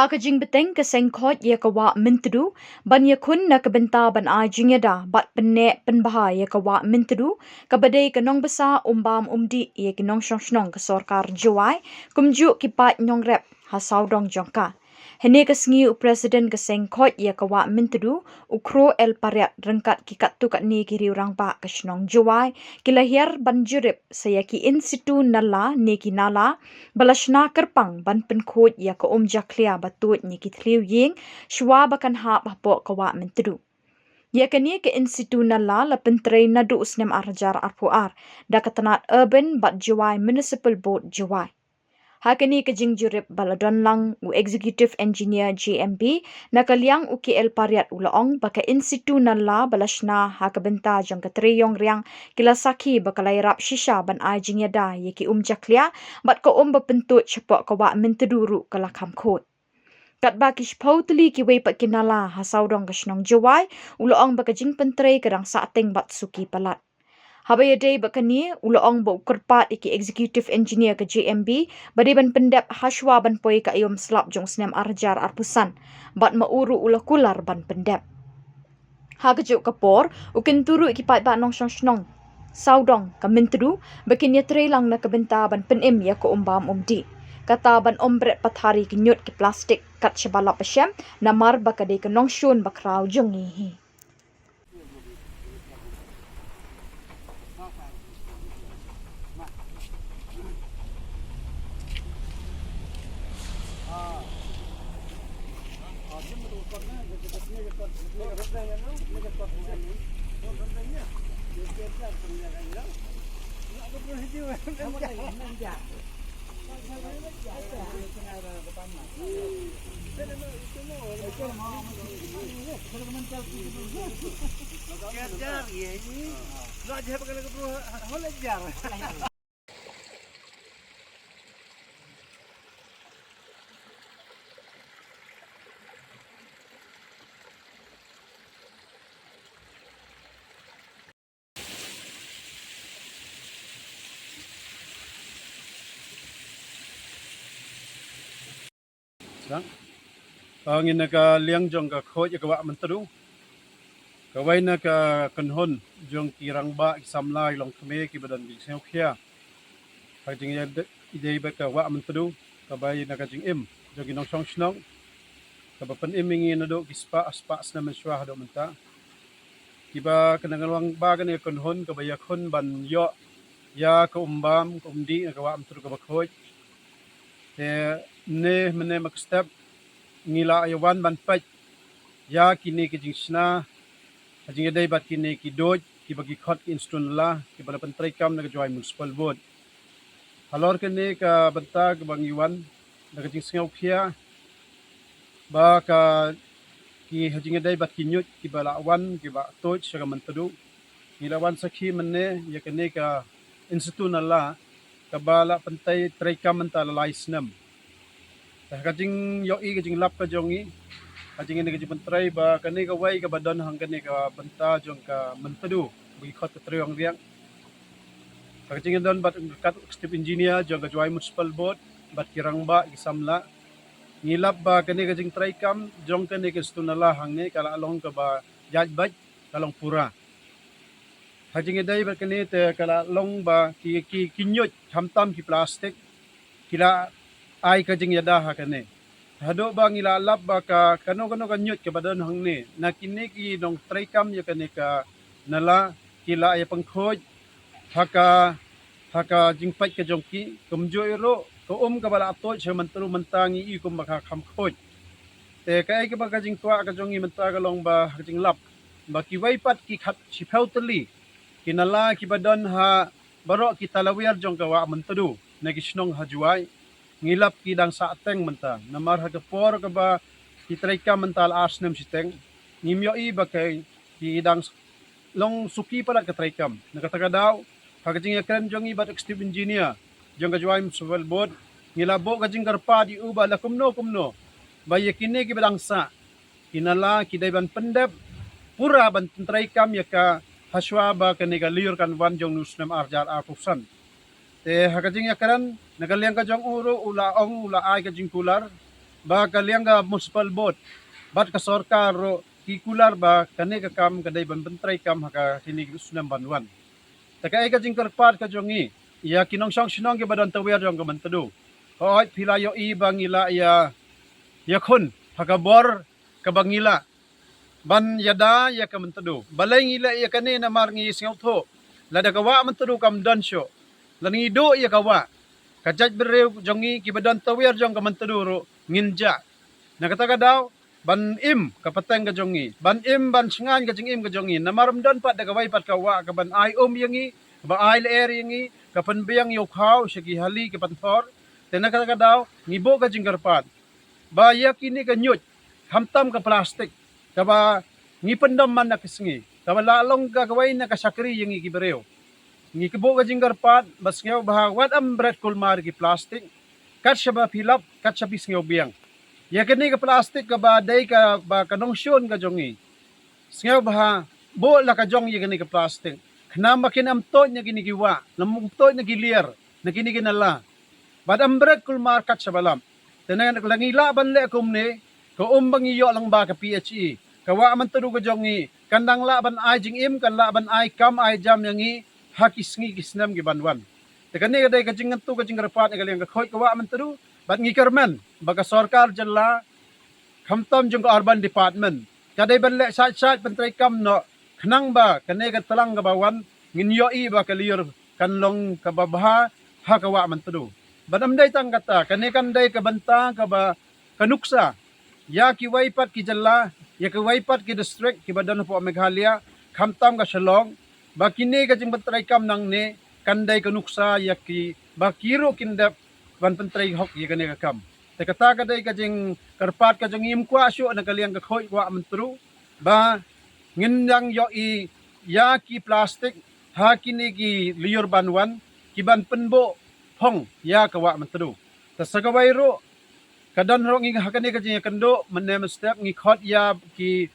Ha kajing beteng ke sengkot ya kawa mentedu ban ya kun na kebenta ban a jingeda bat penne penbaha ya kawa mentedu kabadai kanong besa umbam umdi ya kinong shnong ke sorkar juai kumju kipat nyong rep ha saudong jongka. Hene kesengi u presiden ke sengkot ya kawa mentedu ukro el pariat rengkat kikat tu kat ni kiri orang pa ke shnong juai kilahir ban jurip saya ki in situ nala ni ki nala balashna kerpang ban penkhot ya ka jaklia batut ni ki thliu ying shwa bakan ha bapo kawa mentedu. Ya kani ke institu nala la pentrei nadu usnem arjar arpuar da katanat urban bat juai municipal board juai. Hakani ke jingjurip baladon lang u executive engineer GMB na kaliang UKL pariat ulaong baka institu nala balashna hakabenta jang katriyong riang kilasaki bakalairap shisha ban ajing yada yeki jaklia bat ko bapentut chapok kawa menteduru kalakam khot. Kat bakish pautli ki wei pat kinala hasaudong kashnong jawai ulaong baka jing pentrei kadang saateng bat suki palat. Habaya day bakani ulaong ba ukerpat iki executive engineer ke JMB badiban pendep hashwa ban poi ka ayom slap jong snem arjar arpusan bat mauru ulakular ban pendep. Hagajuk kapor ukin turu iki pat ba nong shnong saudong ka mentru bakin ya trelang na kabenta ban penim ya ko umbam umdi. Kata ban ombret pathari kinyut ki plastik kat shabalap pasyam namar bakade ka nong shun bakrau jongi hi. Angin naka liang jong ka khoj ka wa mentru kawai naka kanhon jong kirang ba samlai long khme ki badan bi seu khia hajing ya idei ba ka wa mentru kabai naka jing im jong kinong song snong ka pen im ngi na do kispa aspa sna menshwa do menta kiba kanangalwang ba kan kanhon kabaya khon ban yo ya ka umbam ka umdi ka wa mentru ka ba khoj te ne mene mak step ngila ayawan ban paj ya kini ki jingsna hajing dai bat kini ki doj ki bagi khot instun la ki bala pentrai kam na joy municipal board halor kene ka banta ka bang yuan na jing sngau khia ba ka ki hajing dai bat kinyut ki bala wan ki ba toj sa mantadu ngila wan sakhi menne ya kene ka institun la ka bala pentai trai kam manta la isnam kajing yo i kajing lap ka jongi kajing ini kajing mentrai ba kani ka wai ka badan hang kani ka benta jong ka mentadu bagi khot triong riang kajing don bat kat step engineer jong ka joy municipal board bat kirang ba isamla ngilap ba kani kajing trai kam jong kani ka stunala hang ni kala along ka ba jaj baj kalong pura kajing dai ba kani te kala long ba ki kinyot hamtam ki plastik kila ai kajing yada ha kane hado bang ilalap ba ka kano kanyut ke badan hang ni nakini ki dong traikam ya kane ka nala kila ay pangkhoj haka jingpat ka jongki kumjoy ro ko ka bala atoj sa mantru mantangi i kum baka khamkhoj te kai ka baka jing twa ka jongi manta ka long ba jing lap ba ki waipat ki khat sipautli kinala ki badan ha baro ki talawiyar jong ka wa mantru nagisnong hajuai ngilap kidang saateng menta namar hagapor ka ba kitraika mental asnem siteng nimyo i ba kay kidang long suki pala katraikam nakataga daw kagajing yakran jong i bat executive engineer jong kajwaim municipal board ngilabo kajing karpa di uba la kumno ba yakine ki badang sa kinala kidaiban pendep pura ban traikam yaka haswa ba kaniga liur kan wan jong nusnem arjar apusan te hakajing yakran nagaliang ka jong uro ulaong ula ay ka jing kular ba kaliang ga municipal board bat ka sarkar ro kikular ba kani ka kam kadai banbantray kam haka tinig sunam banwan taka ay ka jing karpat ka jongi ya kinong song sinong ke badan tawer jong ka mantadu hoy pilayo i bangila ya kun haka bor ka bangila ban yada ya ka mantadu balay ngila ya kani na mar ngi singaw tho lada kawa mantadu kam dansyo lanido ya kawa kajaj berew jongi ki badan tawer jong ka mantadu ro nginja nakataka daw ban im kapateng ka jongi ban im ban singan ka jing im ka jongi namaramdan pat da kawai pat kawa ka ban ai yangi ba ai leer yangi kapan biyang yokhaw sigi hali ka panthor tenakataka daw ngibo ka jing karpat ba yakini ka nyut hamtam ka plastik kaba ngipendam man na kisngi kaba lalong ka kawai na kasakri yangi kiberew ngi kibo ka jing karpat bas ngaw bahawat am bread kulmar ki plastik kat siya ba pilap kat siya pisngaw biyang ya kini ka plastik ka ba day ka ba kanungsyon ka jongi. Singaw ba bo la ka jong ya kini ka plastik. Kana makin amto nya kini giwa, lamungto nya gilir, na kini ginala. Bad ambret kul markat sa balam. Tenan langila ban le kumne, ko umbang iyo lang ba ka PHE. Kawa man tudu ka jongi, kandang la ban ay jing im kan la ban ay kam ay jam yangi hakis ngi kisnam gibanwan. Tekani ka day ka jing ngantu ka jing rapat ngaling ka khoy kawa man tudu bat ngikarman baga sarkar jalla khamtam jung urban department kadai banle sat pentrai kam no khnang ba kane ka talang ka bawan nginyo i ba kaliyor kanlong ka babha ha kawa man tudu badam dai tang kata kane kan dai ka banta ka ba kanuksa ya ki waipat ki jalla ya ki waipat ki district ki badan po Meghalaya khamtam ka shalong ba kini ka jing pentrai kam nang ne kandai kanuksa ya ki ba kiro kindap ban pentray hok ya kani ka kam tekata ka day ka jing karpat ka jing imkwa syo na kaliang ka khoy wa mantru ba nginang yo i ya ki plastic ha kini ki liyor banwan ki ban penbo phong ya ka wa mantru ta sagaway ro kadan ro ngi hakani ka jing kando manem step ngi khot ya ki